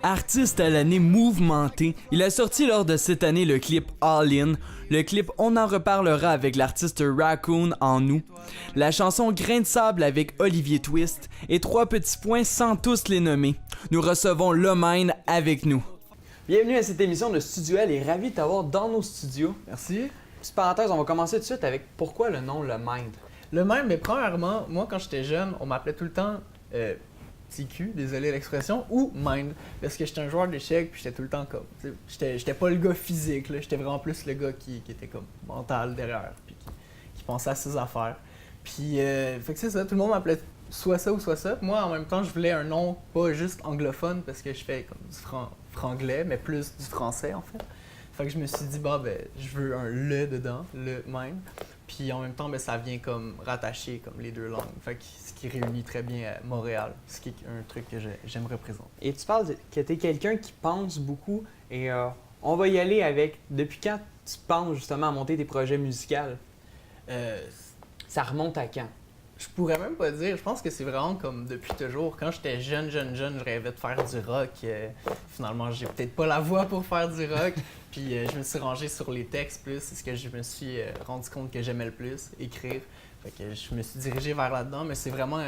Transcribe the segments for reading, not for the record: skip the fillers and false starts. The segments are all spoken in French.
Artiste à l'année mouvementée, il a sorti lors de cette année le clip All In. Le clip On en reparlera avec l'artiste Raccoon en août. La chanson Grain de sable avec Olivier Twist et 3 petits points sans tous les nommer. Nous recevons Lomine avec nous. Bienvenue à cette émission de Studio L et ravi de t'avoir dans nos studios. Merci. Petite parenthèse, on va commencer tout de suite avec pourquoi le nom Lomine? Le même, mais premièrement, moi quand j'étais jeune, on m'appelait tout le temps TQ, désolé l'expression, ou Mind, parce que j'étais un joueur d'échecs puis j'étais tout le temps comme, j'étais pas le gars physique, là, j'étais vraiment plus le gars qui était comme mental derrière, puis qui pensait à ses affaires. Puis, fait que c'est ça, tout le monde m'appelait soit ça ou soit ça. Moi, en même temps, je voulais un nom pas juste anglophone, parce que je fais comme du franglais, mais plus du français en fait. Fait que je me suis dit, bah ben, je veux un le dedans, le Mind. Puis en même temps, ben, ça vient comme rattacher comme les deux langues. Fait que ce qui réunit très bien Montréal, ce qui est un truc que j'aime représenter. Et tu parles que tu es quelqu'un qui pense beaucoup et on va y aller avec. Depuis quand tu penses justement à monter tes projets musicaux? Ça remonte à quand? Je pourrais même pas dire. Je pense que c'est vraiment comme depuis toujours. Quand j'étais jeune, je rêvais de faire du rock. Finalement, j'ai peut-être pas la voix pour faire du rock. Puis je me suis rangé sur les textes plus. C'est ce que je me suis rendu compte que j'aimais le plus, écrire. Fait que je me suis dirigé vers là-dedans. Mais c'est vraiment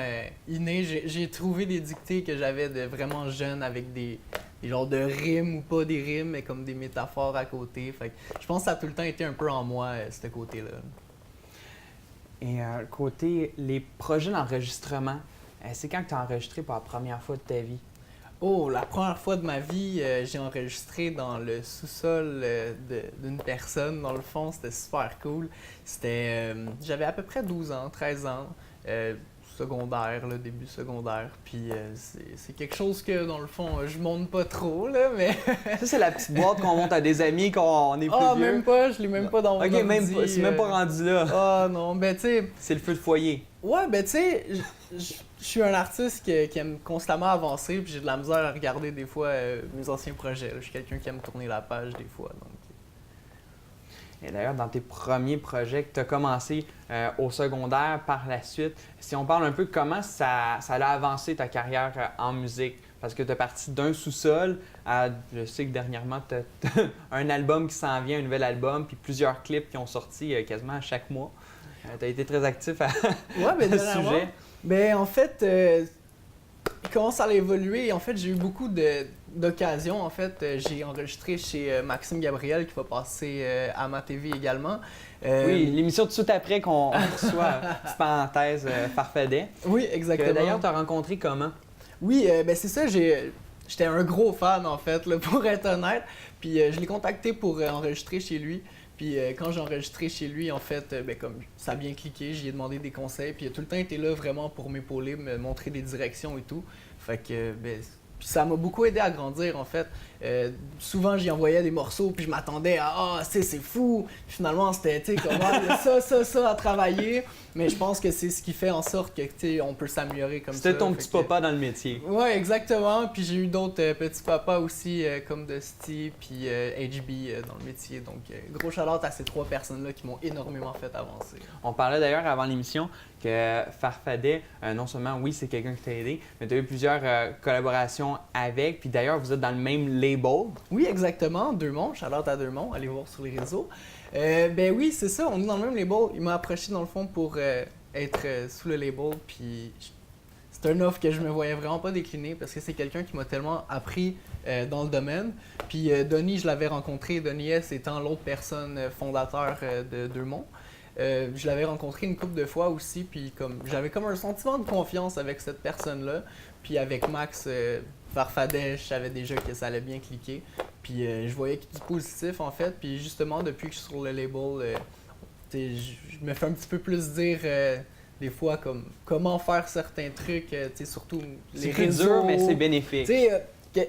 inné. J'ai trouvé des dictées que j'avais de vraiment jeune avec des genres de rimes ou pas des rimes, mais comme des métaphores à côté. Fait que je pense que ça a tout le temps été un peu en moi, ce côté-là. Et côté les projets d'enregistrement, c'est quand que tu as enregistré pour la première fois de ta vie? Oh, la première fois de ma vie, j'ai enregistré dans le sous-sol d'une personne. Dans le fond, c'était super cool. J'avais à peu près 12 ans, 13 ans, secondaire, là, début secondaire. Puis c'est quelque chose que, dans le fond, je monte pas trop, là, mais... Ça, c'est la petite boîte qu'on monte à des amis quand on est plus vieux? Ah, même pas, je l'ai même pas dans mon ordi. Ok, même pas, c'est même pas rendu là. Ah non, ben tu sais... C'est le feu de foyer. Ouais, ben tu sais, je suis un artiste qui aime constamment avancer, puis j'ai de la misère à regarder des fois mes anciens projets. Là. Je suis quelqu'un qui aime tourner la page des fois. Donc... Et d'ailleurs, dans tes premiers projets que tu as commencé au secondaire par la suite, si on parle un peu de comment ça a avancé ta carrière en musique, parce que tu es parti d'un sous-sol à, je sais que dernièrement, tu as un album qui s'en vient, un nouvel album, puis plusieurs clips qui ont sorti quasiment à chaque mois. Tu as été très actif à ce sujet. Ben, en fait, il commence à évoluer. En fait, j'ai eu beaucoup d'occasions. En fait, j'ai enregistré chez Maxime Gabriel qui va passer à ma TV également. Oui, l'émission tout de suite après qu'on reçoit, petite parenthèse, Farfadet. Oui, exactement. D'ailleurs, tu as rencontré comment? Oui, ben c'est ça, j'étais un gros fan en fait, là, pour être honnête. Puis je l'ai contacté pour enregistrer chez lui. Puis quand j'ai enregistré chez lui, en fait, ben, comme ça a bien cliqué, j'y ai demandé des conseils. Puis il a tout le temps été là vraiment pour m'épauler, me montrer des directions et tout. Fait que ben, puis ça m'a beaucoup aidé à grandir en fait. Souvent j'y envoyais des morceaux puis je m'attendais à c'est fou. Puis finalement c'était comme ça à travailler. Mais je pense que c'est ce qui fait en sorte que on peut s'améliorer comme ça. C'était ton petit papa dans le métier. Ouais, exactement. Puis j'ai eu d'autres petits papas aussi comme Dusty puis HB dans le métier. Donc gros shout-out à ces 3 personnes-là qui m'ont énormément fait avancer. On parlait d'ailleurs avant l'émission que Farfadet, non seulement oui c'est quelqu'un qui t'a aidé, mais tu as eu plusieurs collaborations avec. Puis d'ailleurs vous êtes dans le même label. Oui, exactement. Deux-Monts, shout-out à Deux-Monts, allez voir sur les réseaux. Ben oui, c'est ça, on est dans le même label. Il m'a approché dans le fond pour être sous le label, puis c'est un offre que je me voyais vraiment pas décliner parce que c'est quelqu'un qui m'a tellement appris dans le domaine. Puis Donny, je l'avais rencontré, Donny S étant l'autre personne fondateur de Deux-Monts. Je l'avais rencontré une couple de fois aussi, puis j'avais comme un sentiment de confiance avec cette personne-là. Puis avec Max Farfadet, je savais déjà que ça allait bien cliquer. Puis je voyais qu'il y a du positif en fait. Puis justement, depuis que je suis sur le label, je me fais un petit peu plus dire des fois comme comment faire certains trucs, surtout les réseaux. C'est dur, mais c'est bénéfique.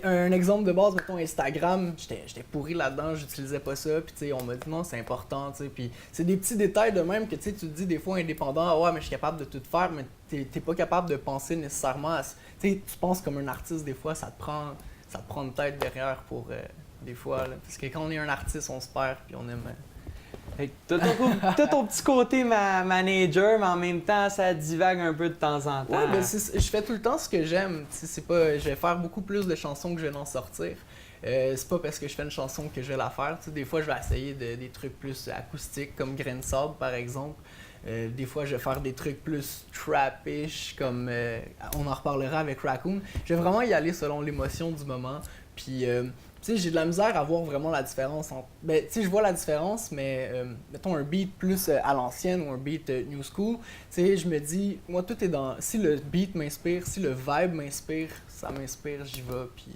Un exemple de base, mettons Instagram, j'étais pourri là-dedans, j'utilisais pas ça, puis on m'a dit non, c'est important, puis c'est des petits détails de même que tu te dis des fois indépendant, ah ouais, mais je suis capable de tout faire, mais t'es pas capable de penser nécessairement à... Tu penses comme un artiste, des fois, ça te prend une tête derrière pour, des fois, là, parce que quand on est un artiste, on se perd, puis on aime Fait que t'as ton petit côté manager, mais en même temps, ça divague un peu de temps en temps. Ouais, ben je fais tout le temps ce que j'aime. C'est pas, je vais faire beaucoup plus de chansons que je vais en sortir. C'est pas parce que je fais une chanson que je vais la faire. Des fois, je vais essayer des trucs plus acoustiques, comme Grain de sable, par exemple. Des fois, je vais faire des trucs plus trap-ish, comme on en reparlera avec Raccoon. Je vais vraiment y aller selon l'émotion du moment. Puis, tu sais, j'ai de la misère à voir vraiment la différence entre... Ben, tu sais, je vois la différence, mais mettons un beat plus à l'ancienne ou un beat new school, tu sais, je me dis, moi, tout est dans... Si le beat m'inspire, si le vibe m'inspire, ça m'inspire, j'y vais, puis...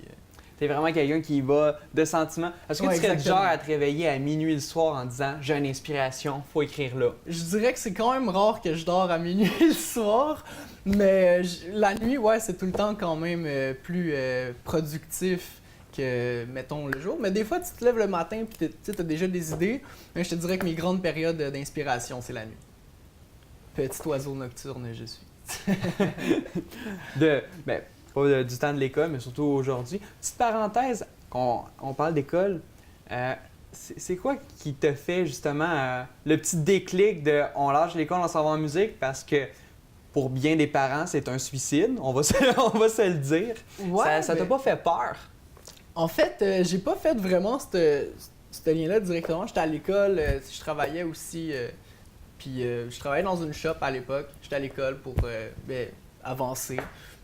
T'es vraiment quelqu'un qui y va de sentiments. Est-ce que Ouais, tu serais du exactement. genre à te réveiller à minuit le soir en disant « J'ai une inspiration, faut écrire là ». Je dirais que c'est quand même rare que je dors à minuit le soir, mais la nuit, ouais, c'est tout le temps quand même plus productif que, mettons, le jour. Mais des fois, tu te lèves le matin et tu as déjà des idées, mais je te dirais que mes grandes périodes d'inspiration, c'est la nuit. Petit oiseau nocturne, je suis. Pas du temps de l'école, mais surtout aujourd'hui. Petite parenthèse, on parle d'école. C'est quoi qui te fait justement le petit déclic de on lâche l'école, on s'en va en musique? Parce que pour bien des parents, c'est un suicide, on va se le dire. Ouais, ça t'a pas fait peur? En fait, j'ai pas fait vraiment ce lien-là directement. J'étais à l'école, je travaillais aussi, puis je travaillais dans une shop à l'époque. J'étais à l'école pour avancer.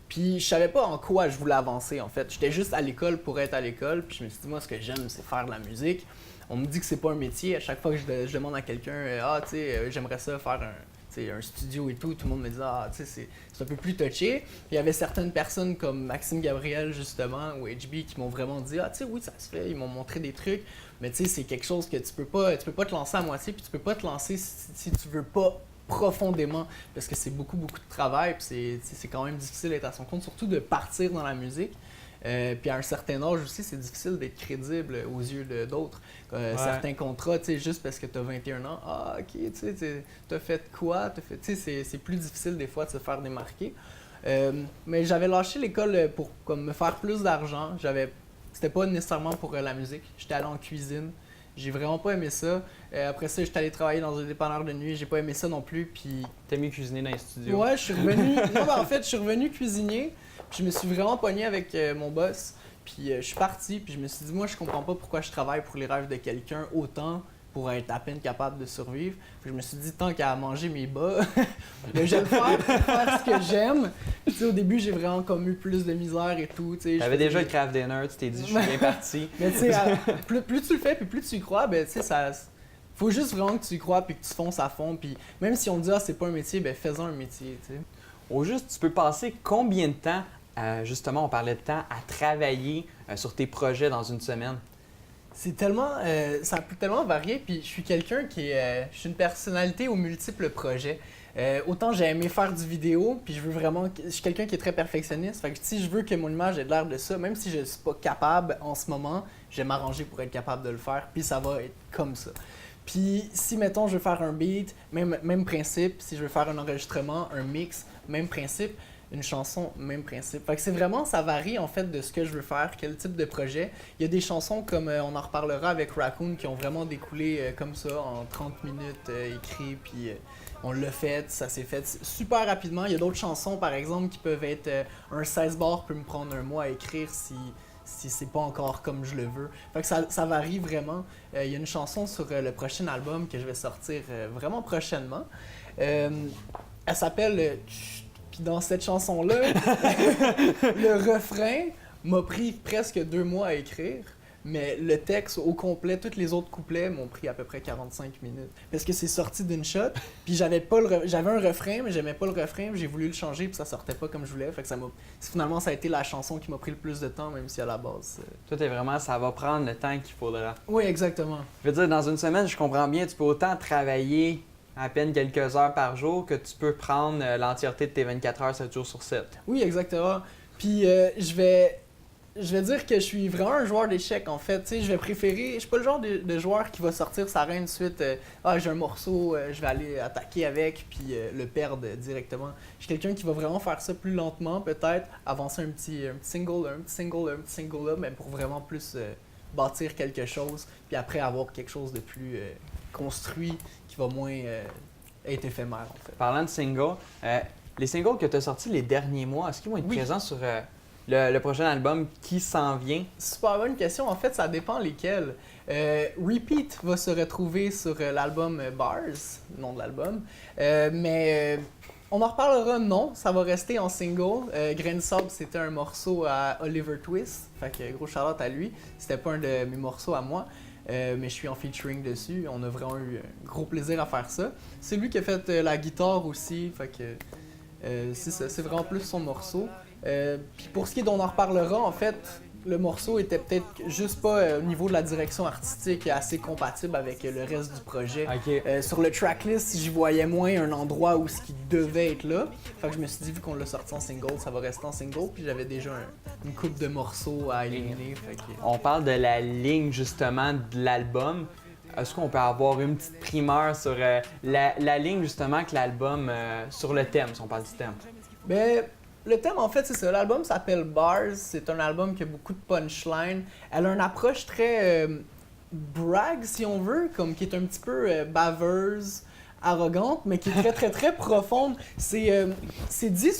Puis je savais pas en quoi je voulais avancer en fait. J'étais juste à l'école pour être à l'école. Puis je me suis dit, moi, ce que j'aime, c'est faire de la musique. On me dit que c'est pas un métier. À chaque fois que je demande à quelqu'un, tu sais, j'aimerais ça faire un studio et tout le monde me dit, tu sais, c'est un peu plus touché. Puis il y avait certaines personnes comme Maxime Gabriel, justement, ou HB, qui m'ont vraiment dit, tu sais, oui, ça se fait. Ils m'ont montré des trucs. Mais tu sais, c'est quelque chose que tu peux pas te lancer à moitié. Puis tu peux pas te lancer si tu veux pas profondément, parce que c'est beaucoup de travail, puis c'est quand même difficile d'être à son compte, surtout de partir dans la musique. Puis à un certain âge aussi, c'est difficile d'être crédible aux yeux d'autres. Certains contrats, tu sais, juste parce que tu as 21 ans, ok, tu sais, t'as fait quoi? Tu sais, c'est plus difficile des fois de se faire démarquer. Mais j'avais lâché l'école pour comme, me faire plus d'argent. C'était pas nécessairement pour la musique. J'étais allé en cuisine. J'ai vraiment pas aimé ça. Après ça, j'étais allé travailler dans un dépanneur de nuit. J'ai pas aimé ça non plus. Puis... T'as mieux cuisiner dans les studios? Ouais, je suis revenu. Non, mais en fait, je suis revenu cuisinier. Puis je me suis vraiment pogné avec mon boss. Puis je suis parti. Puis je me suis dit, moi, je comprends pas pourquoi je travaille pour les rêves de quelqu'un autant pour être à peine capable de survivre. Puis je me suis dit, tant qu'à manger mes bas, je vais le faire pour faire ce que j'aime. Puis tu sais, au début, j'ai vraiment comme eu plus de misère et tout. T'avais déjà le craft dinner, tu t'es dit, je suis bien parti. Mais tu sais, plus tu le fais, puis plus tu y crois, ben tu sais, ça... Faut juste vraiment que tu y crois, puis que tu fonces à fond. Puis même si on te dit, c'est pas un métier, ben fais-en un métier, tu sais. Au juste, tu peux passer combien de temps, justement, on parlait de temps, à travailler sur tes projets dans une semaine? C'est tellement, ça peut tellement varier, puis je suis quelqu'un je suis une personnalité aux multiples projets. Autant j'ai aimé faire du vidéo, puis je suis quelqu'un qui est très perfectionniste, fait que si je veux que mon image ait l'air de ça, même si je ne suis pas capable en ce moment, je vais m'arranger pour être capable de le faire, puis ça va être comme ça. Puis si, mettons, je veux faire un beat, même principe, si je veux faire un enregistrement, un mix, même principe, une chanson, même principe. Fait que c'est vraiment, ça varie en fait de ce que je veux faire, quel type de projet. Il y a des chansons comme on en reparlera avec Raccoon qui ont vraiment découlé comme ça en 30 minutes écrit, puis on l'a fait, ça s'est fait super rapidement. Il y a d'autres chansons par exemple qui peuvent être un 16 bars peut me prendre un mois à écrire si c'est pas encore comme je le veux. Fait que ça varie vraiment. Il y a une chanson sur le prochain album que je vais sortir vraiment prochainement. Elle s'appelle Puis dans cette chanson-là, le refrain m'a pris presque 2 mois à écrire, mais le texte au complet, tous les autres couplets m'ont pris à peu près 45 minutes. Parce que c'est sorti d'une shot, puis j'avais un refrain, mais j'aimais pas le refrain, puis j'ai voulu le changer, puis ça sortait pas comme je voulais. Fait que finalement, ça a été la chanson qui m'a pris le plus de temps, même si à la base... Toi, t'es vraiment, ça va prendre le temps qu'il faudra. Oui, exactement. Je veux dire, dans une semaine, je comprends bien, tu peux autant travailler à peine quelques heures par jour que tu peux prendre l'entièreté de tes 24 heures 7 jours sur 7. Oui, exactement. Puis je vais dire que je suis vraiment un joueur d'échecs en fait. T'sais, je vais préférer. Je suis pas le genre de joueur qui va sortir sa reine suite. J'ai un morceau, je vais aller attaquer avec puis le perdre directement. Je suis quelqu'un qui va vraiment faire ça plus lentement, peut-être avancer un petit single, un petit single là, mais pour vraiment plus bâtir quelque chose. Puis après avoir quelque chose de plus construit, qui va moins être éphémère, en fait. Parlant de singles, les singles que tu as sortis les derniers mois, est-ce qu'ils vont être présents sur le prochain album qui s'en vient? Super bonne question. En fait, ça dépend lesquels. Repeat va se retrouver sur l'album Bars, nom de l'album. Mais on en reparlera, non. Ça va rester en single. Grain de sable, c'était un morceau à Oliver Twist. Fait que gros shout-out à lui. C'était pas un de mes morceaux à moi. Mais je suis en featuring dessus. On a vraiment eu un gros plaisir à faire ça. C'est lui qui a fait la guitare aussi. Fait que c'est ça. C'est vraiment plus son morceau. Puis pour ce qui est d'on en reparlera, en fait, le morceau était peut-être juste pas au niveau de la direction artistique assez compatible avec le reste du projet. Ok. Sur le tracklist, j'y voyais moins un endroit où ce qui devait être là. Fait que je me suis dit, vu qu'on l'a sorti en single, ça va rester en single. Puis j'avais déjà une coupe de morceaux à éliminer. Fait que... On parle de la ligne justement de l'album. Est-ce qu'on peut avoir une petite primeur sur la ligne justement que l'album, sur le thème, si on parle du thème? Ben, le thème, en fait, c'est ça. L'album s'appelle Bars. C'est un album qui a beaucoup de punchline. Elle a une approche très brag, si on veut, comme qui est un petit peu baveuse, arrogante, mais qui est très, très, très profonde. C'est dit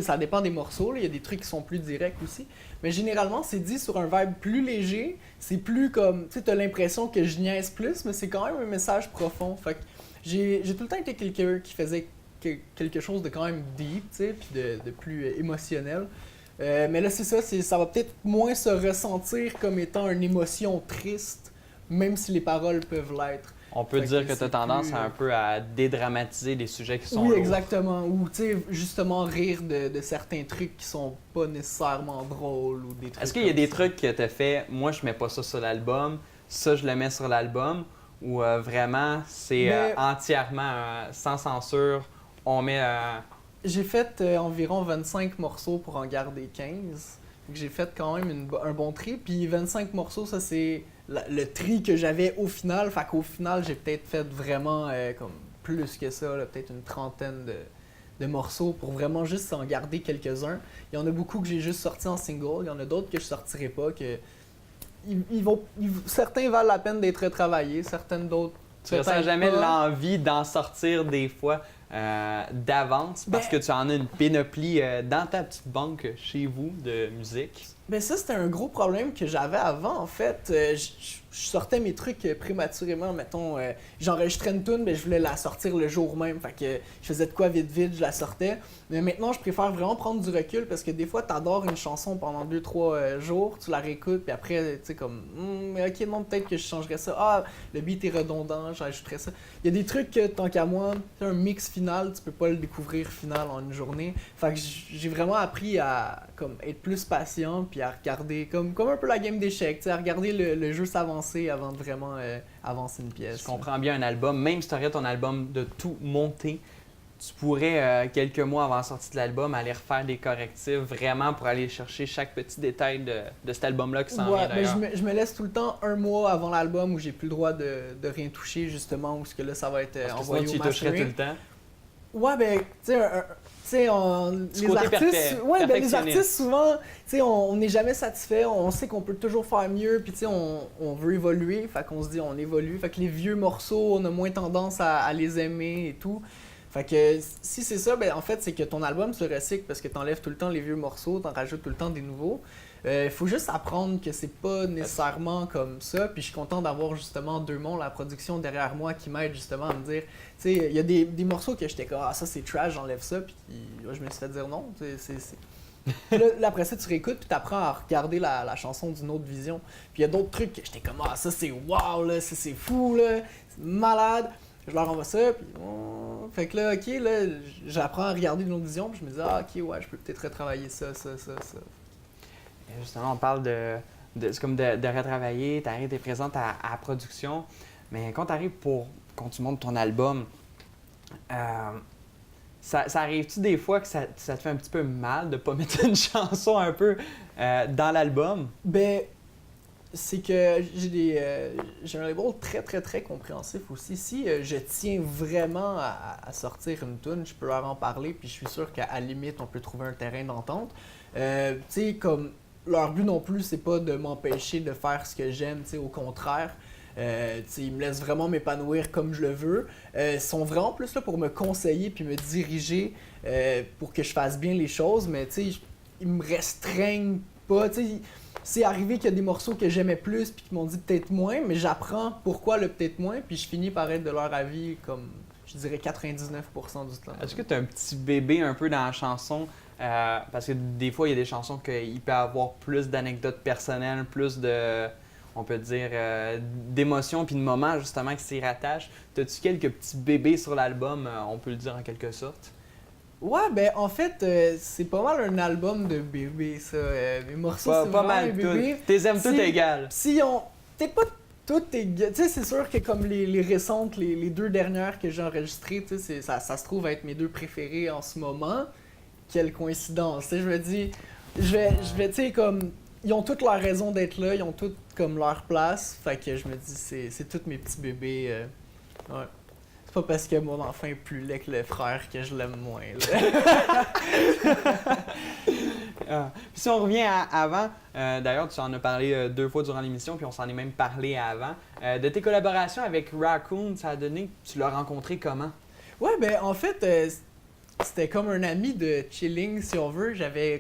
ça dépend des morceaux. Là. Il y a des trucs qui sont plus directs aussi. Mais généralement, c'est dit sur un vibe plus léger. C'est plus comme... Tu sais, t'as l'impression que je niaise plus, mais c'est quand même un message profond. Fait que j'ai tout le temps été quelqu'un qui faisait quelque chose de quand même deep, tu sais, puis de plus émotionnel. Mais là, c'est ça, ça va peut-être moins se ressentir comme étant une émotion triste, même si les paroles peuvent l'être. On peut dire que tu as tendance un peu à dédramatiser des sujets qui sont Oui, lourds. exactement. Ou, tu sais, justement rire de certains trucs qui sont pas nécessairement drôles ou des trucs. Est-ce qu'il y a des trucs que tu as fait, moi je mets pas ça sur l'album, ça je le mets sur l'album, ou vraiment c'est entièrement sans censure? On met. J'ai fait environ 25 morceaux pour en garder 15. J'ai fait quand même un bon tri. Puis 25 morceaux, ça c'est le tri que j'avais au final. Fait qu'au final, j'ai peut-être fait vraiment comme plus que ça, peut-être une trentaine de morceaux pour vraiment juste en garder quelques-uns. Il y en a beaucoup que j'ai juste sortis en single. Il y en a d'autres que je sortirai pas. Certains valent la peine d'être retravaillés, certaines d'autres. Tu ressens jamais l'envie d'en sortir des fois d'avance parce que tu en as une panoplie dans ta petite banque chez vous de musique? Ben ça, c'était un gros problème que j'avais avant, en fait. Je sortais mes trucs prématurément, mettons. J'enregistrais une tune, mais je voulais la sortir le jour même. Fait que je faisais de quoi vite, je la sortais. Mais maintenant, je préfère vraiment prendre du recul parce que des fois, t'adores une chanson pendant 2-3 jours, tu la réécoutes, puis après, tu sais, comme, ok, non, peut-être que je changerais ça. Ah, le beat est redondant, j'ajouterais ça. Il y a des trucs que, tant qu'à moi, un mix final, tu peux pas le découvrir final en une journée. Fait que j'ai vraiment appris à comme, être plus patient, puis à regarder, comme un peu la game d'échecs, à regarder le jeu s'avancer avant de vraiment avancer une pièce. Je comprends bien un album, même si tu aurais ton album de tout monter, tu pourrais, quelques mois avant la sortie de l'album, aller refaire des correctifs vraiment pour aller chercher chaque petit détail de cet album-là qui s'en vient d'ailleurs. Mais je me laisse tout le temps un mois avant l'album où j'ai plus le droit de rien toucher, justement, où ce que là, ça va être envoyé au mastering. Tu y toucherais tout le temps? Ouais, ben, tu sais, les artistes, souvent, on n'est jamais satisfait, on sait qu'on peut toujours faire mieux, puis on veut évoluer, fait qu'on se dit on évolue, fait que les vieux morceaux, on a moins tendance à les aimer et tout. Fait que si c'est ça, ben en fait, c'est que ton album se recycle parce que t'enlèves tout le temps les vieux morceaux, t'en rajoutes tout le temps des nouveaux. Faut juste apprendre que c'est pas nécessairement comme ça, puis je suis content d'avoir justement Deux-Monts, la production derrière moi, qui m'aide justement à me dire, tu sais, il y a des morceaux que j'étais comme, ah ça c'est trash, j'enlève ça, puis là, je me suis fait dire non, là, après ça, tu réécoutes, puis t'apprends à regarder la chanson d'une autre vision. Puis il y a d'autres trucs que j'étais comme, ah ça c'est wow, là, ça c'est fou, là, c'est malade. Je leur envoie ça, puis fait que là, ok, là, j'apprends à regarder d'une autre vision, puis je me dis, ah ok, ouais, je peux peut-être retravailler ça. Et justement, on parle c'est comme de retravailler, t'es présente à la production, mais quand tu montes ton album, ça arrive-tu des fois que ça te fait un petit peu mal de pas mettre une chanson un peu dans l'album? Ben, c'est que j'ai un label très, très, très compréhensif aussi. Si je tiens vraiment à sortir une tune, je peux leur en parler, puis je suis sûr qu'à la limite, on peut trouver un terrain d'entente. Tu sais, comme leur but non plus, c'est pas de m'empêcher de faire ce que j'aime, tu sais, au contraire. Ils me laissent vraiment m'épanouir comme je le veux. Ils sont vraiment plus là pour me conseiller puis me diriger pour que je fasse bien les choses, mais ils me restreignent pas. C'est arrivé qu'il y a des morceaux que j'aimais plus puis qu'ils m'ont dit peut-être moins, mais j'apprends pourquoi le peut-être moins, puis je finis par être de leur avis comme, je dirais, 99% du temps. Est-ce que tu as un petit bébé un peu dans la chanson? Parce que des fois, il y a des chansons qu'il peut avoir plus d'anecdotes personnelles, plus de, on peut dire, d'émotions puis de moments justement qui s'y rattachent. As-tu quelques petits bébés sur l'album, on peut le dire en quelque sorte? Ouais, ben en fait, c'est pas mal un album de bébés, ça. Mes morceaux, c'est Pas vraiment mal les bébés. tout. T'es aimes tout égal. Si on... Peut-être pas toutes égales. Tu sais, c'est sûr que comme les récentes, les deux dernières que j'ai enregistrées, tu sais, ça se trouve être mes deux préférées en ce moment. Quelle coïncidence, tu sais, je me dis... Je vais tu sais, comme... Ils ont toutes leur raison d'être là, ils ont toutes comme leur place. Fait que je me dis, c'est tous mes petits bébés. Ouais. C'est pas parce que mon enfant est plus laid que le frère que je l'aime moins. Puis si on revient à avant, d'ailleurs tu en as parlé 2 fois durant l'émission, puis on s'en est même parlé avant. De tes collaborations avec Raccoon, ça a donné, tu l'as rencontré comment? Ouais, ben en fait, c'était comme un ami de chilling, si on veut.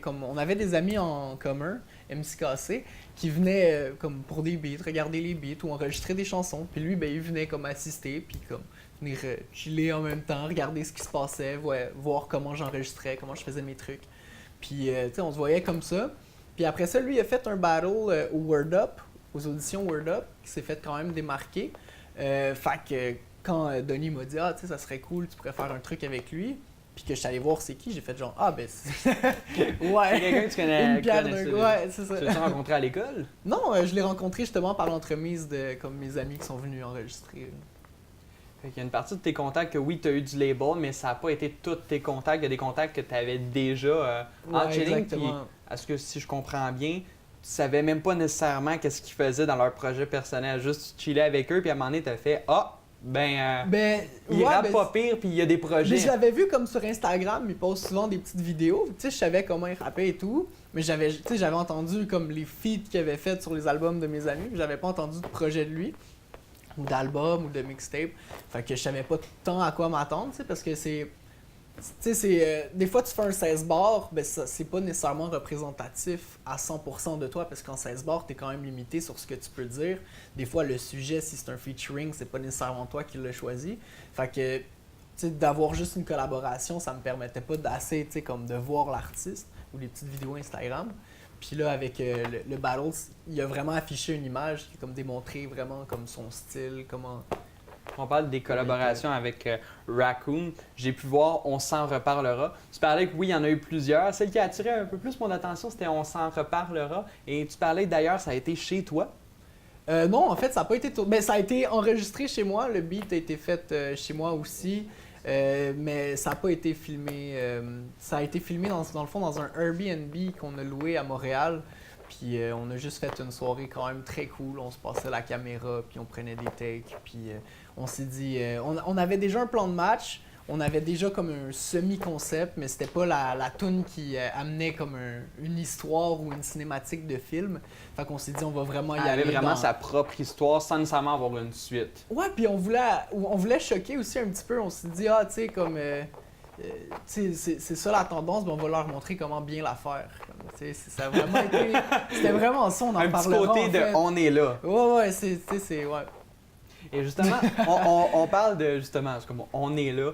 On avait des amis en commun, MCKC, qui venaient comme pour des beats, regarder les beats ou enregistrer des chansons. Puis lui, ben il venait comme assister, puis comme venir chiller en même temps, regarder ce qui se passait, voir comment j'enregistrais, comment je faisais mes trucs. Puis, tu sais, on se voyait comme ça. Puis après ça, lui, il a fait un battle au Word Up, aux auditions Word Up, qui s'est fait quand même démarquer. Fait que quand Donnie m'a dit « Ah, tu sais, ça serait cool, tu pourrais faire un truc avec lui », puis que je suis allé voir c'est qui, j'ai fait genre « Ah, ben c'est... » Ouais, c'est quelqu'un que tu connais, une pierre d'un... Ouais, c'est ça. Tu l'as rencontré à l'école? Non, je l'ai rencontré justement par l'entremise de comme mes amis qui sont venus enregistrer. Fait qu'il y a une partie de tes contacts que oui, tu as eu du label, mais ça n'a pas été tous tes contacts. Il y a des contacts que tu avais déjà en chilling. Puis, est-ce que si je comprends bien, tu savais même pas nécessairement qu'est-ce qu'ils faisaient dans leur projet personnel. Juste tu chillais avec eux, puis à un moment donné, tu as fait Ah, il rappe pas pire, puis il y a des projets. Mais je l'avais vu comme sur Instagram, il poste souvent des petites vidéos. Tu sais, je savais comment il rappait et tout. Mais j'avais entendu comme les feats qu'il avait fait sur les albums de mes amis. J'avais pas entendu de projet de lui, ou d'album, ou de mixtape. Fait que je savais pas tant à quoi m'attendre, tu sais, parce que c'est... Tu sais, des fois tu fais un 16 bars, ben ça, c'est pas nécessairement représentatif à 100% de toi, parce qu'en 16 bars, t'es quand même limité sur ce que tu peux dire. Des fois, le sujet, si c'est un featuring, c'est pas nécessairement toi qui l'as choisi. Fait que, tu sais, d'avoir juste une collaboration, ça me permettait pas d'assez, tu sais, comme de voir l'artiste, ou les petites vidéos Instagram. Puis là, avec le Battles, il a vraiment affiché une image qui a comme démontré vraiment comme son style, comment... On parle des collaborations avec Raccoon. J'ai pu voir On s'en reparlera. Tu parlais que oui, il y en a eu plusieurs. Celle qui a attiré un peu plus mon attention, c'était On s'en reparlera. Et tu parlais d'ailleurs, ça a été chez toi. Non, en fait, ça n'a pas été tourné. Ben, ça a été enregistré chez moi. Le beat a été fait chez moi aussi. Mais ça n'a pas été filmé. Ça a été filmé dans le fond dans un Airbnb qu'on a loué à Montréal. Puis on a juste fait une soirée quand même très cool. On se passait la caméra, puis on prenait des takes. Puis on s'est dit... on avait déjà un plan de match. On avait déjà comme un semi-concept, mais c'était pas la toune qui amenait comme une histoire ou une cinématique de film. Fait qu'on s'est dit, on va vraiment y aller. Elle avait vraiment sa propre histoire sans nécessairement avoir une suite. Ouais, puis on voulait choquer aussi un petit peu. On s'est dit, ah, tu sais, comme... c'est ça la tendance, mais on va leur montrer comment bien la faire. Ça a vraiment été... C'était vraiment ça, on en parlera. Un petit côté de « on est là ». Ouais, ouais. Et justement, on parle de, justement, comme on est là.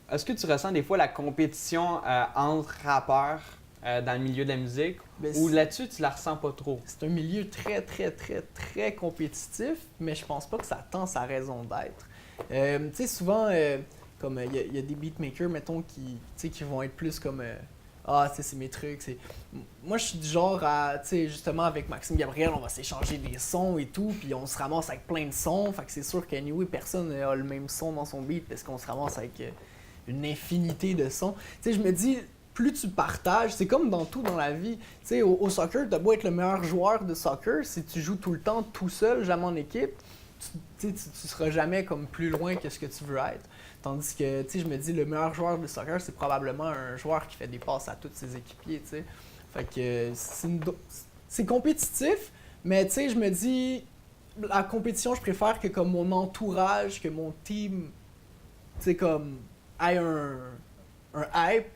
Est-ce que tu ressens des fois la compétition entre rappeurs dans le milieu de la musique, ou là-dessus, tu la ressens pas trop? C'est un milieu très, très, très, très compétitif, mais je pense pas que ça tend sa raison d'être. Tu sais, souvent... comme il y a des beatmakers, mettons, qui vont être plus comme ah, tu sais, c'est mes trucs. Moi, je suis du genre à, tu sais, justement, avec Maxime Gabriel, on va s'échanger des sons et tout, puis on se ramasse avec plein de sons. Fait que c'est sûr qu'anyway, personne n'a le même son dans son beat parce qu'on se ramasse avec une infinité de sons. Tu sais, je me dis, plus tu partages, c'est comme dans tout dans la vie. Tu sais, au soccer, t'as beau être le meilleur joueur de soccer, si tu joues tout le temps tout seul, jamais en équipe, tu seras jamais comme plus loin que ce que tu veux être. Tandis que, tu sais, je me dis, le meilleur joueur de soccer, c'est probablement un joueur qui fait des passes à tous ses équipiers, tu sais. Fait que c'est compétitif, mais tu sais, je me dis, la compétition, je préfère que comme mon entourage, que mon team, tu sais, comme, ait un hype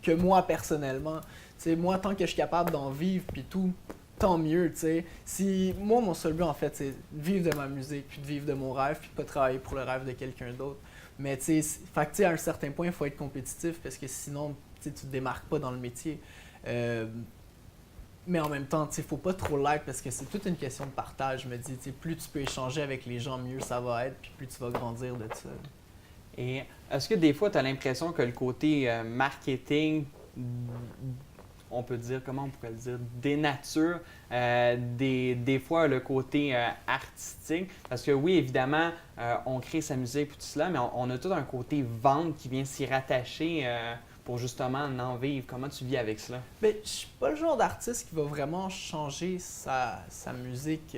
que moi personnellement. Tu sais, moi, tant que je suis capable d'en vivre, puis tout, tant mieux, tu sais. Si, moi, mon seul but, en fait, c'est de vivre de ma musique, puis de vivre de mon rêve, puis de pas travailler pour le rêve de quelqu'un d'autre. Mais, tu sais, fait que, tu sais, à un certain point, il faut être compétitif, parce que sinon, tu sais, tu te démarques pas dans le métier. Mais en même temps, il faut pas trop l'être parce que c'est toute une question de partage. Je me dis, plus tu peux échanger avec les gens, mieux ça va être, puis plus tu vas grandir de ça. Et est-ce que des fois, tu as l'impression que le côté marketing, on peut dire, comment on pourrait le dire, dénature des fois le côté artistique? Parce que oui, évidemment, on crée sa musique et tout cela, mais on a tout un côté vente qui vient s'y rattacher pour justement en vivre. Comment tu vis avec cela? Ben, je suis pas le genre d'artiste qui va vraiment changer sa musique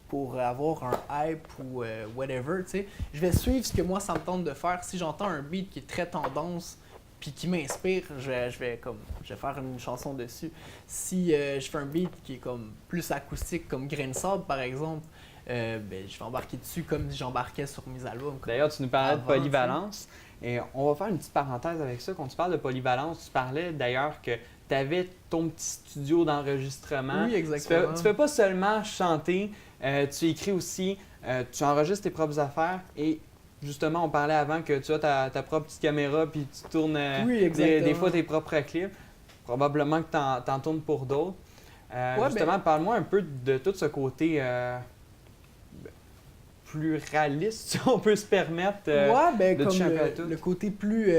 pour avoir un hype ou whatever, tu sais. Je vais suivre ce que moi, ça me tente de faire. Si j'entends un beat qui est très tendance puis qui m'inspire, je vais faire une chanson dessus. Si je fais un beat qui est comme plus acoustique, comme Grain de Sable, par exemple, ben, je vais embarquer dessus comme j'embarquais sur mes albums. D'ailleurs, tu nous parlais de polyvalence. Et on va faire une petite parenthèse avec ça. Quand tu parles de polyvalence, tu parlais d'ailleurs que tu avais ton petit studio d'enregistrement. Oui, exactement. Tu fais pas seulement chanter, tu écris aussi, tu enregistres tes propres affaires et justement, on parlait avant que tu as ta propre petite caméra puis tu tournes des fois tes propres clips. Probablement que tu en tournes pour d'autres. Justement, parle-moi un peu de tout ce côté plus réaliste, si on peut se permettre de toucher un peu à tout. Le côté plus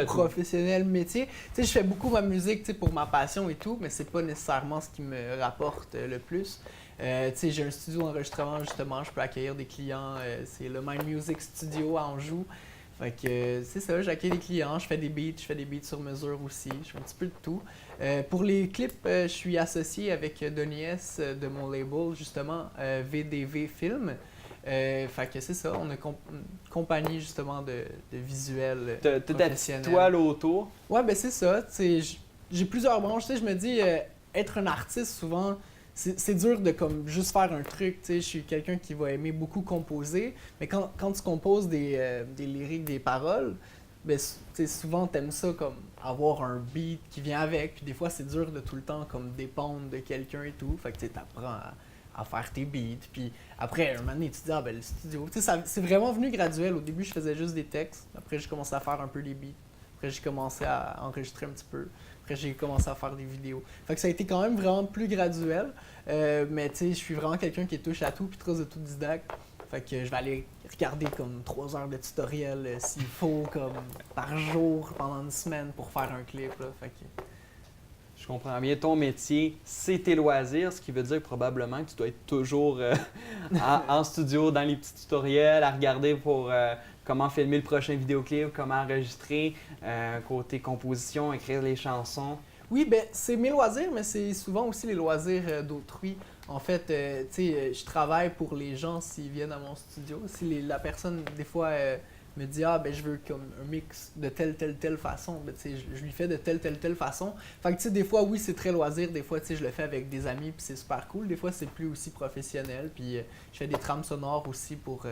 professionnel, métier. Tu sais, je fais beaucoup ma musique pour ma passion et tout, mais c'est pas nécessairement ce qui me rapporte le plus. Tu sais, j'ai un studio d'enregistrement, justement, je peux accueillir des clients. C'est le Mind Music Studio à Anjou. Fait que c'est ça, j'accueille des clients, je fais des beats sur mesure aussi, je fais un petit peu de tout. Pour les clips, je suis associé avec Denis S de mon label, justement, VDV Film. Fait que c'est ça, on a une compagnie justement de visuels professionnels. T'as toi l'auto. Ouais, ben c'est ça. J'ai plusieurs branches. Je me dis, être un artiste, souvent, c'est dur de comme juste faire un truc. Je suis quelqu'un qui va aimer beaucoup composer, mais quand tu composes des lyriques, des paroles, ben, souvent t'aimes ça comme avoir un beat qui vient avec. Puis des fois, c'est dur de tout le temps comme dépendre de quelqu'un et tout. Fait que tu apprends à faire tes beats. Puis après, un moment donné, tu te dis, ah ben le studio. C'est vraiment venu graduel. Au début, je faisais juste des textes. Après, j'ai commencé à faire un peu des beats. Après, j'ai commencé à enregistrer un petit peu. Après, j'ai commencé à faire des vidéos. Fait que ça a été quand même vraiment plus graduel. Mais tu sais, je suis vraiment quelqu'un qui touche à tout puis très autodidacte. Fait que je vais aller regarder comme 3 heures de tutoriel s'il faut, comme par jour pendant une semaine pour faire un clip. Là. Fait que... Je comprends bien. Ton métier, c'est tes loisirs, ce qui veut dire probablement que tu dois être toujours en studio, dans les petits tutoriels, à regarder pour comment filmer le prochain vidéoclip, comment enregistrer, côté composition, écrire les chansons. Oui, ben c'est mes loisirs, mais c'est souvent aussi les loisirs d'autrui. En fait, tu sais, je travaille pour les gens s'ils viennent à mon studio. Si la personne, des fois, me dit « Ah, ben je veux comme un mix de telle façon. » Ben, tu sais, je lui fais de telle façon. Fait que, tu sais, des fois, oui, c'est très loisir. Des fois, tu sais, je le fais avec des amis, puis c'est super cool. Des fois, c'est plus aussi professionnel. Puis, je fais des trames sonores aussi pour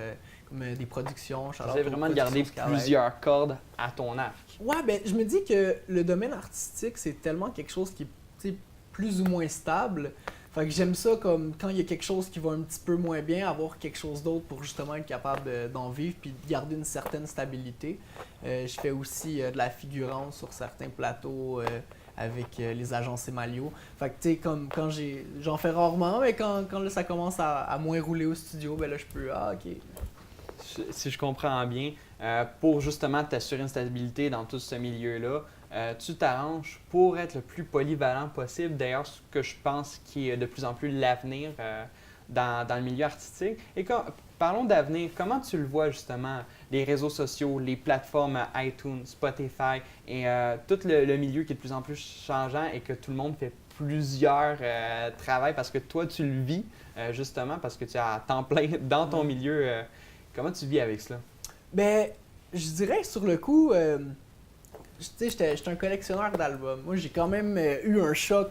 comme, des productions. C'est vraiment de garder plusieurs cordes à ton arc. Ouais, ben je me dis que le domaine artistique, c'est tellement quelque chose qui est, tu sais, plus ou moins stable. Fait que j'aime ça comme quand il y a quelque chose qui va un petit peu moins bien, avoir quelque chose d'autre pour justement être capable d'en vivre puis de garder une certaine stabilité. Je fais aussi de la figurance sur certains plateaux avec les agences Emalio. Fait que tu sais, comme quand j'en fais rarement, mais quand là, ça commence à moins rouler au studio, ben là je peux, ok. Si je comprends bien, pour justement t'assurer une stabilité dans tout ce milieu-là, tu t'arranges pour être le plus polyvalent possible. D'ailleurs, ce que je pense qui est de plus en plus l'avenir dans le milieu artistique. Et parlons d'avenir, comment tu le vois justement, les réseaux sociaux, les plateformes iTunes, Spotify et tout le milieu qui est de plus en plus changeant et que tout le monde fait plusieurs travails parce que toi, tu le vis justement parce que tu as à temps plein dans ton milieu. Comment tu vis avec cela? Ben, je dirais sur le coup... tu sais, j'étais un collectionneur d'albums. Moi, j'ai quand même eu un choc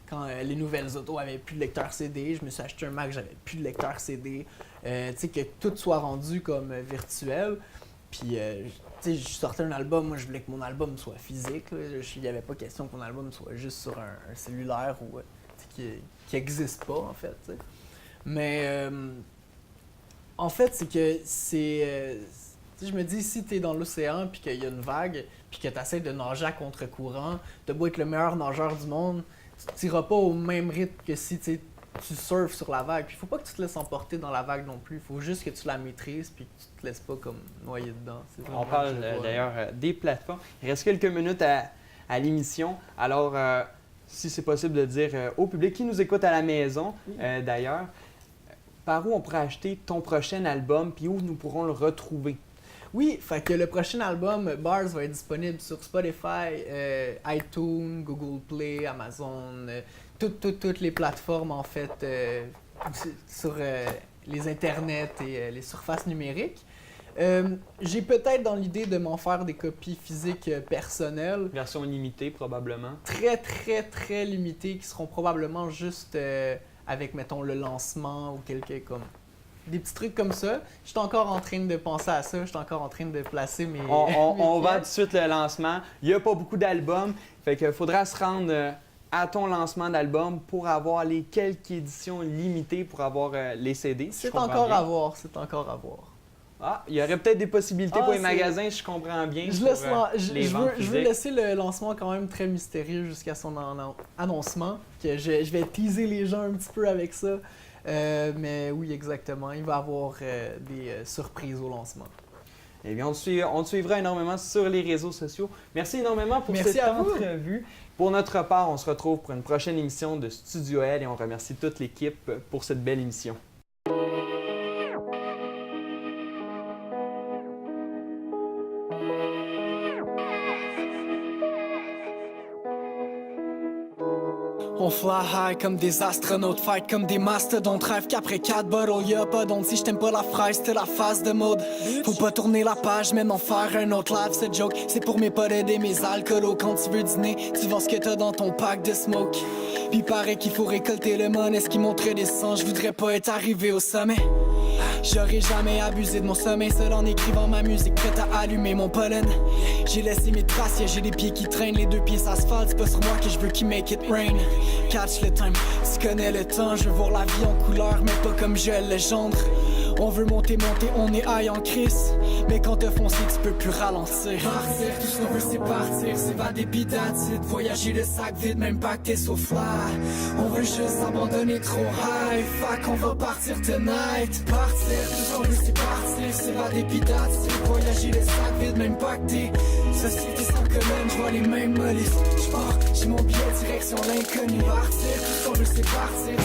quand les nouvelles autos avaient plus de lecteur CD. Je me suis acheté un Mac, j'avais plus de lecteur CD. Tu sais, que tout soit rendu comme virtuel. Puis, tu sais, je sortais un album, moi, je voulais que mon album soit physique. Il n'y avait pas question que mon album soit juste sur un cellulaire ou qui n'existe pas, en fait. T'sais. Mais, en fait, c'est que c'est... je me dis, si tu es dans l'océan, puis qu'il y a une vague, puis que tu essaies de nager à contre-courant, tu beau être le meilleur nageur du monde, tu n'iras pas au même rythme que si tu surfes sur la vague. Puis il faut pas que tu te laisses emporter dans la vague non plus. Il faut juste que tu la maîtrises, puis que tu te laisses pas comme noyer dedans. On parle d'ailleurs des plateformes. Il reste quelques minutes à l'émission. Alors, si c'est possible de dire au public qui nous écoute à la maison, d'ailleurs, par où on pourrait acheter ton prochain album, puis où nous pourrons le retrouver? Oui, fait que le prochain album, Bars, va être disponible sur Spotify, iTunes, Google Play, Amazon, toutes les plateformes en fait, sur les internets et les surfaces numériques. J'ai peut-être dans l'idée de m'en faire des copies physiques personnelles. Version limitée probablement. Très, très, très limitées qui seront probablement juste avec, mettons, le lancement ou quelques comme... Des petits trucs comme ça. Je suis encore en train de penser à ça. Je suis encore en train de placer mes... On va tout de suite le lancement. Il n'y a pas beaucoup d'albums. Fait qu'il faudra se rendre à ton lancement d'album pour avoir les quelques éditions limitées pour avoir les CD. C'est encore à voir. C'est encore à voir. Ah, il y aurait peut-être des possibilités pour les magasins, si je comprends bien. Je veux laisser le lancement quand même très mystérieux jusqu'à son annoncement. Que je vais teaser les gens un petit peu avec ça. Mais oui, exactement. Il va y avoir des surprises au lancement. Eh bien, on te suivra énormément sur les réseaux sociaux. Merci énormément pour cette entrevue. Pour notre part, on se retrouve pour une prochaine émission de Studio L et on remercie toute l'équipe pour cette belle émission. On fly high comme des astronautes, fight comme des mastodontes. Rêve qu'après 4 bottles, y'a pas d'onde. Si j't'aime pas la fraise, c'est la phase de mode. Faut pas tourner la page, mais non faire un autre live. Ce joke, c'est pour mes potes et mes alcoolos. Quand tu veux dîner, tu vois ce que t'as dans ton pack de smoke. Puis paraît qu'il faut récolter le money, ce qui montre des sangs. Je voudrais pas être arrivé au sommet. J'aurais jamais abusé de mon sommeil, seul en écrivant ma musique, prête à allumer mon pollen. J'ai laissé mes traces, j'ai les pieds qui traînent, les 2 pieds s'asphaltent, c'est pas sur moi que je veux qu'il make it rain. Catch le time, tu connais le temps, je veux voir la vie en couleur, mais pas comme Joël Legendre. On veut monter, on est high en crise, mais quand te foncé, tu peux plus ralentir. Partir, tout ce qu'on veut c'est partir, s'évader pis that's it. Voyager le sac vide, même pas que t'es so fly. On veut juste abandonner trop high, fuck on va partir tonight. Partir, tout ce qu'on veut c'est partir, s'évader pis that's it. Voyager le sac vide, même pas que t'es. Société sans colonne, j'vois les mêmes mollistes. J'pars, j'ai mon billet direction l'inconnu. Partir, tout ce qu'on veut c'est partir.